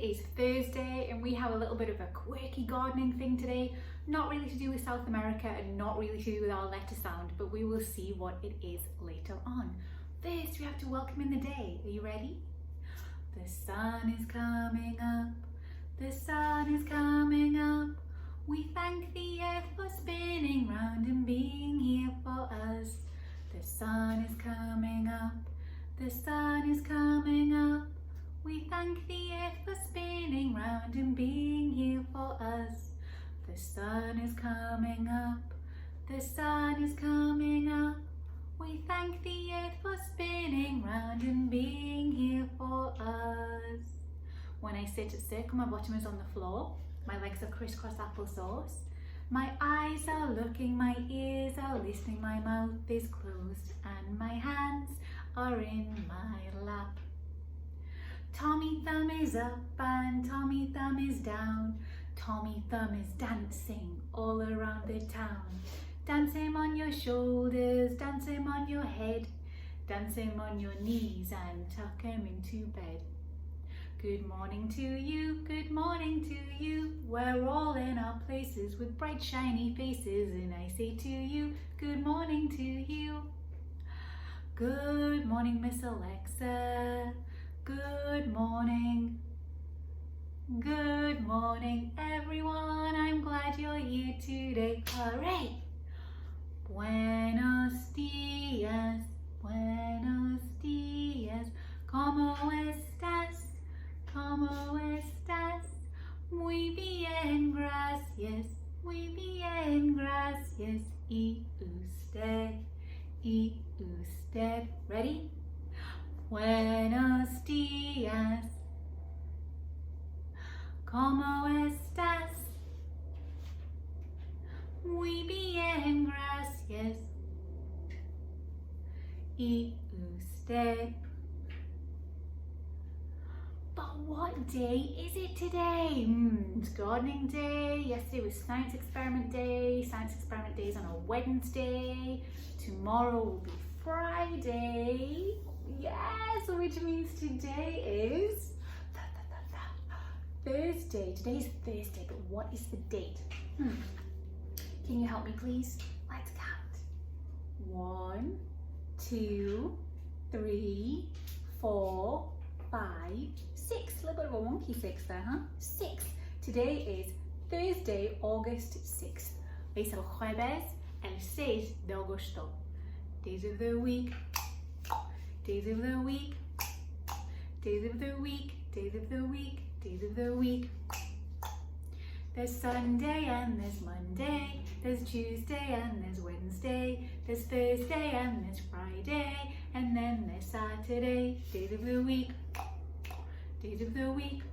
is Thursday and we have a little bit of a quirky gardening thing today. Not really to do with South America and not really to do with our letter sound, but we will see what it is later on. First, we have to welcome in the day. Are you ready? The sun is coming up. The sun is coming up. We thank the earth for spinning round and being here for us. The sun is coming up. The sun is coming up. We thank the earth for spinning round and being here for us. The sun is coming up. The sun is coming up. We thank the earth for spinning round and being here for us. When I sit at circle, my bottom is on the floor. My legs are crisscross applesauce. My eyes are looking, my ears are listening, my mouth is closed and my hands are in my lap. Tommy Thumb is up and Tommy Thumb is down. Tommy Thumb is dancing all around the town. Dance him on your shoulders, dance him on your head, dance him on your knees and tuck him into bed. Good morning to you, good morning to you. We're all in our places with bright shiny faces, and I say to you, good morning to you. Good morning, Miss Alexa. Good morning. Good morning, everyone. I'm glad you're here today. Hooray! Buenos dias, buenos dias. ¿Cómo estás? ¿Cómo estás? Muy bien, gracias. Muy bien, gracias. ¿Y usted? ¿Y usted? Ready? Buenos días. ¿Cómo estás? Muy bien, gracias. ¿Y usted? But what day is it today? It's gardening day. Yesterday was science experiment day. Science experiment day is on a Wednesday. Tomorrow will be Friday. Yes, which means today is Thursday. Today is Thursday, but what is the date? Can you help me, please? Let's count. 1, 2, 3, 4, 5, 6. A little bit of a wonky 6 there, huh? 6. Today is Thursday, August 6th. Hoy es el jueves, el 6 de agosto. Days of the week. Days of the week. Days of the week. Days of the week. Days of the week. There's Sunday and there's Monday. There's Tuesday and there's Wednesday. There's Thursday and there's Friday. And then there's Saturday. Days of the week. Days of the week.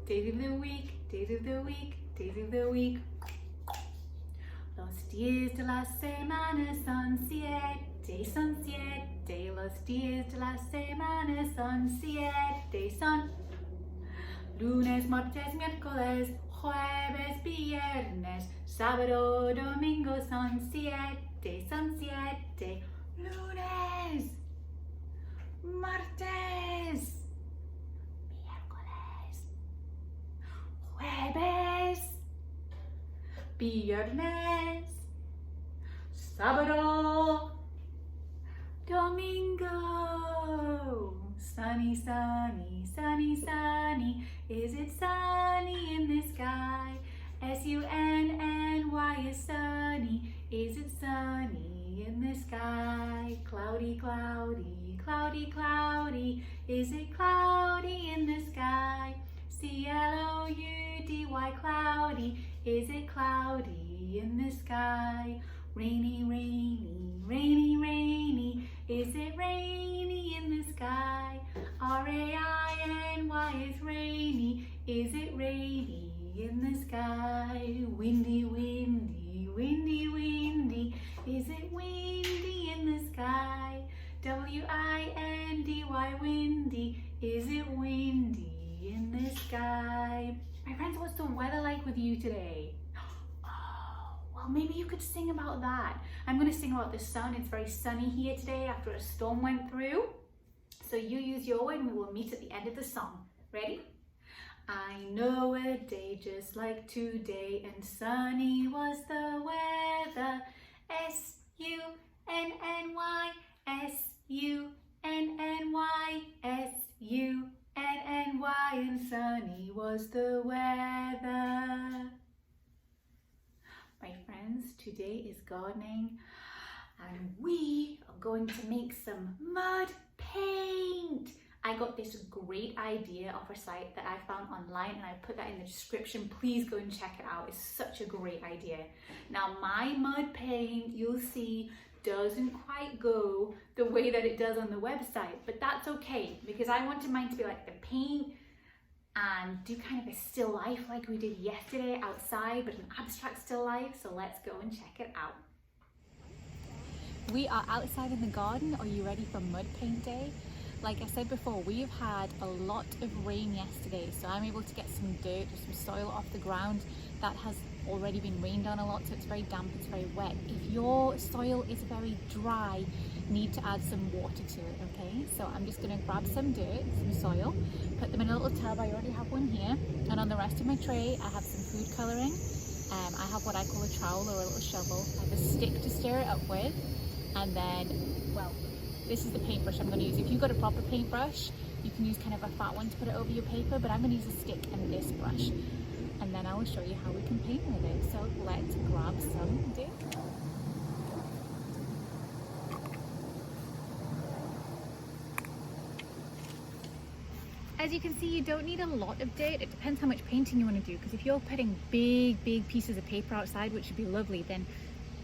Days of the week. Days of the week. Days of the week. Los días de la semana son 7. Son 7. Los días de la semana son 7. Son lunes, martes, miércoles, jueves, viernes, sábado, domingo. Son 7. Son 7. Lunes, martes, miércoles, jueves, viernes, sábado, domingo. Sunny, sunny, sunny, sunny. Is it sunny in the sky? S-U-N-N-Y is sunny. Is it sunny in the sky? Cloudy, cloudy, cloudy, cloudy. Is it cloudy in the sky? C-L-O-U-D-Y, cloudy. Is it cloudy in the sky? Rainy, rainy, rainy, rainy. Is it rainy in the sky? R-A-I-N-Y is rainy. Is it rainy in the sky? Windy, windy, windy, windy. Is it windy in the sky? W-I-N-D-Y, windy. Is it windy in the sky? My friends, what's the weather like with you today? Well, maybe you could sing about that. I'm going to sing about the sun. It's very sunny here today after a storm went through. So you use your word and we will meet at the end of the song. Ready? I know a day just like today, and sunny was the weather. S-U-N-N-Y, S-U-N-N-Y, S-U-N-N-Y, and sunny was the weather. My friends, today is gardening, and we are going to make some mud paint. I got this great idea off a site that I found online, and I put that in the description. Please go and check it out. It's such a great idea. Now, my mud paint, you'll see, doesn't quite go the way that it does on the website, but that's okay because I wanted mine to be like the paint and do kind of a still life like we did yesterday outside, but an abstract still life. So let's go and check it out. We are outside in the garden. Are you ready for mud paint day? Like I said before, we've had a lot of rain yesterday, so I'm able to get some dirt or some soil off the ground that has already been rained on a lot, so it's very damp, it's very wet. If your soil is very dry, need to add some water to it, okay? So I'm just gonna grab some dirt, some soil, put them in a little tub. I already have one here, and on the rest of my tray I have some food colouring. I have what I call a trowel or a little shovel. I have a stick to stir it up with, and then, well, this is the paintbrush I'm going to use. If you've got a proper paintbrush, you can use kind of a fat one to put it over your paper, but I'm going to use a stick and this brush. And then I will show you how we can paint with it. So let's grab some dirt. As you can see, you don't need a lot of dirt. It depends how much painting you want to do, because if you're putting big pieces of paper outside, which would be lovely, then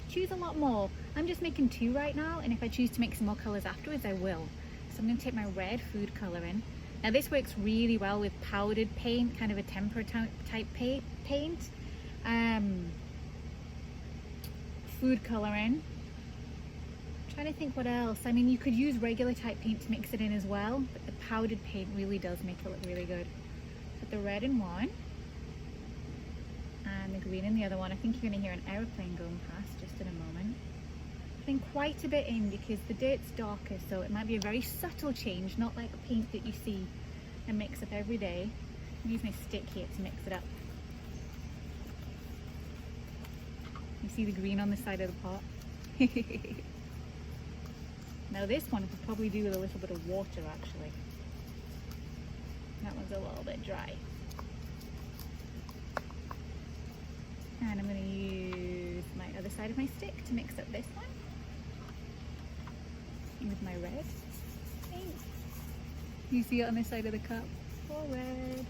choose a lot more. I'm just making 2 right now, and if I choose to make some more colours afterwards, I will. So I'm going to take my red food colour in. Now this works really well with powdered paint, kind of a tempera type paint. Food colour in. I'm trying to think what else. I mean, you could use regular type paint to mix it in as well, but the powdered paint really does make it look really good. Put the red in one, and the green in the other one. I think you're going to hear an aeroplane going past just in a moment. Putting quite a bit in because the dirt's darker, so it might be a very subtle change, not like paint that you see and mix up every day. I'll use my stick here to mix it up. You see the green on the side of the pot? Now this one I could probably do with a little bit of water actually. That one's a little bit dry. And I'm going to use my other side of my stick to mix up this one with my red paint. You see it on this side of the cup? All red.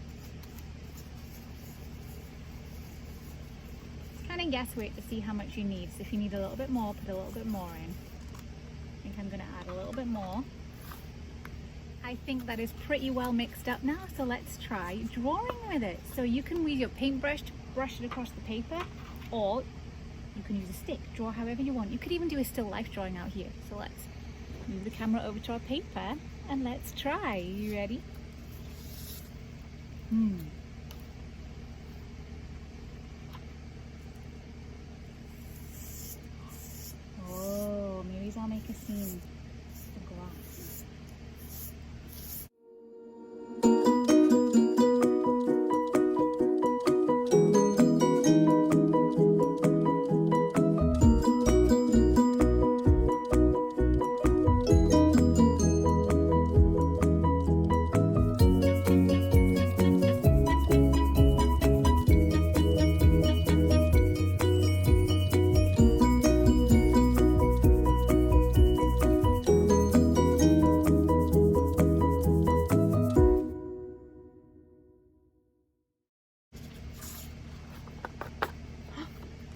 It's kind of guesswork to see how much you need. So if you need a little bit more, put a little bit more in. I think I'm going to add a little bit more. I think that is pretty well mixed up now, so let's try drawing with it. So you can use your paintbrush to brush it across the paper, or you can use a stick, draw however you want. You could even do a still life drawing out here. So let's move the camera over to our paper and let's try. You ready? Oh, maybe I'll make a scene. The glass.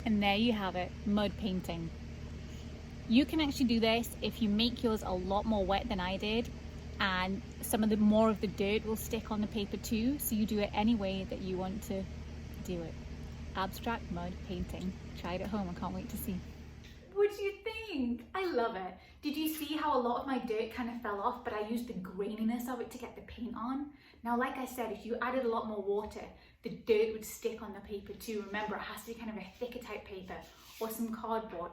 And there you have it, mud painting. You can actually do this if you make yours a lot more wet than I did, and some of the more of the dirt will stick on the paper too, so you do it any way that you want to do it. Abstract mud painting. Try it at home, I can't wait to see. What do you think? I love it. Did you see how a lot of my dirt kind of fell off, but I used the graininess of it to get the paint on? Now, like I said, if you added a lot more water, the dirt would stick on the paper too. Remember, it has to be kind of a thicker type paper or some cardboard.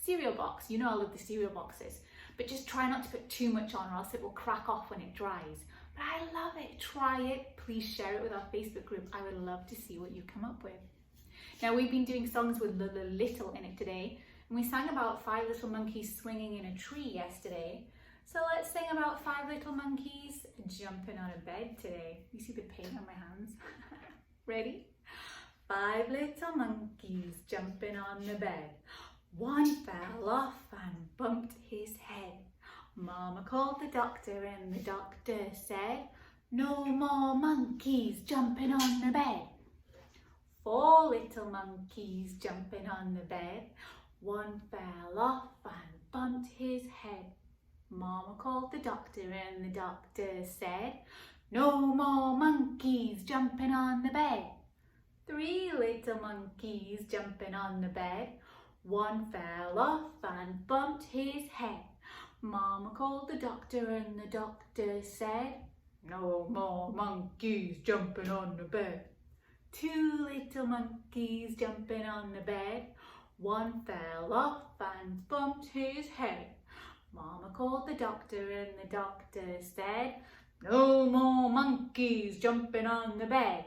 Cereal box, you know I love the cereal boxes. But just try not to put too much on or else it will crack off when it dries. but I love it. Try it. Please share it with our Facebook group. I would love to see what you come up with. Now, we've been doing songs with the little in it today, and we sang about 5 little monkeys swinging in a tree yesterday. So let's sing about 5 little monkeys jumping on a bed today. You see the paint on my hands? Ready? 5 little monkeys jumping on the bed. One fell off and bumped his head. Mama called the doctor and the doctor said, no more monkeys jumping on the bed. 4 little monkeys jumping on the bed. One fell off and bumped his head. Mama called the doctor and the doctor said, no more monkeys jumping on the bed. 3 little monkeys jumping on the bed. One fell off and bumped his head. Mama called the doctor and the doctor said, no more monkeys jumping on the bed. 2 little monkeys jumping on the bed. One fell off and bumped his head. Mama called the doctor and the doctor said, no more monkeys jumping on the bed.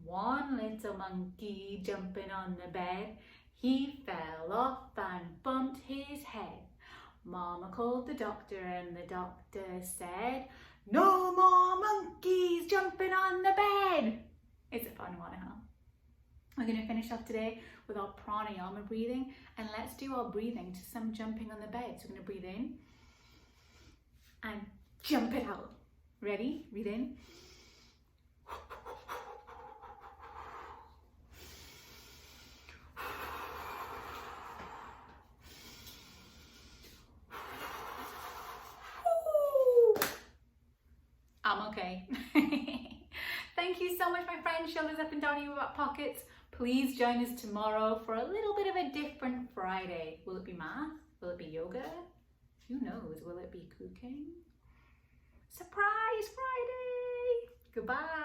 1 little monkey jumping on the bed. He fell off and bumped his head. Mama called the doctor and the doctor said, no more monkeys jumping on the bed. It's a fun one, huh? We're going to finish off today with our pranayama breathing, and let's do our breathing to some jumping on the bed. So we're going to breathe in and jump it out. Ready? Breathe in. I'm okay. Thank you so much, my friends. Shoulders up and down in your back pockets. Please join us tomorrow for a little bit of a different Friday. Will it be math? Will it be yoga? Who knows? Will it be cooking? Surprise Friday! Goodbye.